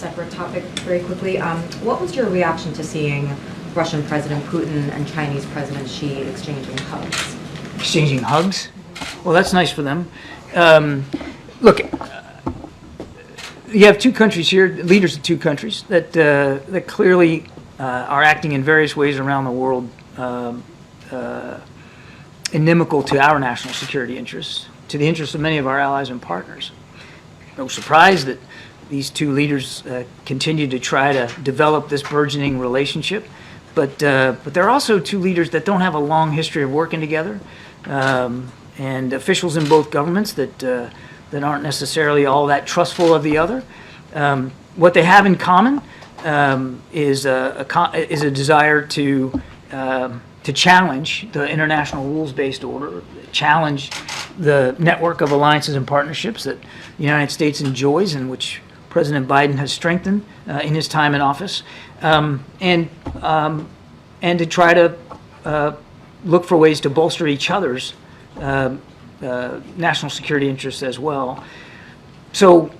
separate topic very quickly. What was your reaction to seeing Russian President Putin and Chinese President Xi exchanging hugs? Exchanging hugs? Well, that's nice for them. Look, you have two countries here, leaders of two countries that clearly are acting in various ways around the world inimical to our national security interests, to the interests of many of our allies and partners. No surprise that these two leaders continue to try to develop this burgeoning relationship, but they're also two leaders that don't have a long history of working together, and officials in both governments that aren't necessarily all that trustful of the other. What they have in common is a desire to challenge the international rules-based order, challenge the network of alliances and partnerships that the United States enjoys and which President Biden has strengthened in his time in office, and to try to look for ways to bolster each other's national security interests as well. So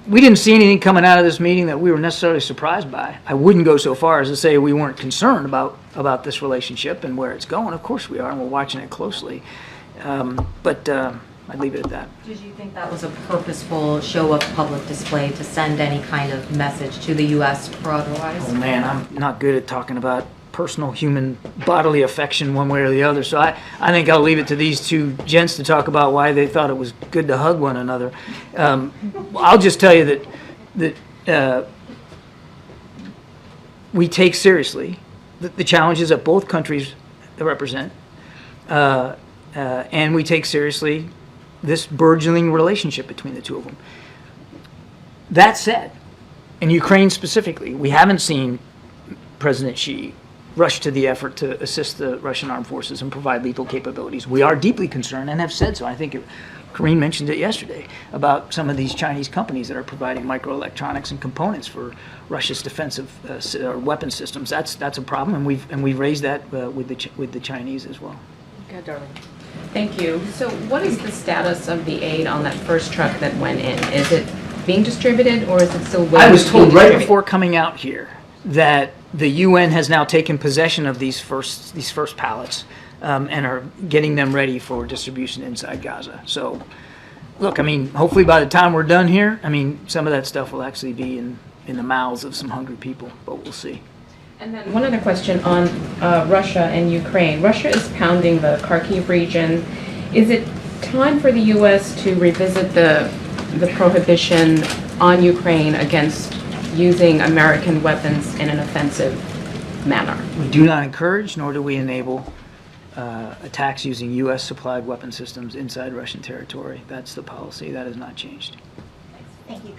we didn't see anything coming out of this meeting that we were necessarily surprised by. I wouldn't go so far as to say we weren't concerned about this relationship and where it's going. Of course we are, and we're watching it closely. But I'd leave it at that. Did you think that was a purposeful show of public display to send any kind of message to the U.S. or otherwise? Oh man, I'm not good at talking about personal human bodily affection one way or the other, so I think I'll leave it to these two gents to talk about why they thought it was good to hug one another. I'll just tell you that we take seriously the challenges that both countries represent, and we take seriously this burgeoning relationship between the two of them. That said, in Ukraine specifically, we haven't seen President Xi rush to the effort to assist the Russian armed forces and provide lethal capabilities. We are deeply concerned and have said so. I think Karine mentioned it yesterday about some of these Chinese companies that are providing microelectronics and components for Russia's defensive weapon systems. That's a problem, and we've raised that with the Chinese as well. Okay, darling. Thank you. So what is the status of the aid on that first truck that went in? Is it being distributed, or is it still waiting? I was told right before coming out here that the UN has now taken possession of these first pallets and are getting them ready for distribution inside Gaza. So, look, I mean, hopefully by the time we're done here, I mean, some of that stuff will actually be in the mouths of some hungry people, but we'll see. And then one other question on Russia and Ukraine. Russia is pounding the Kharkiv region. Is it time for the U.S. to revisit the prohibition on Ukraine against using American weapons in an offensive manner? We do not encourage, nor do we enable attacks using U.S. supplied weapon systems inside Russian territory. That's the policy. That has not changed. Thank you.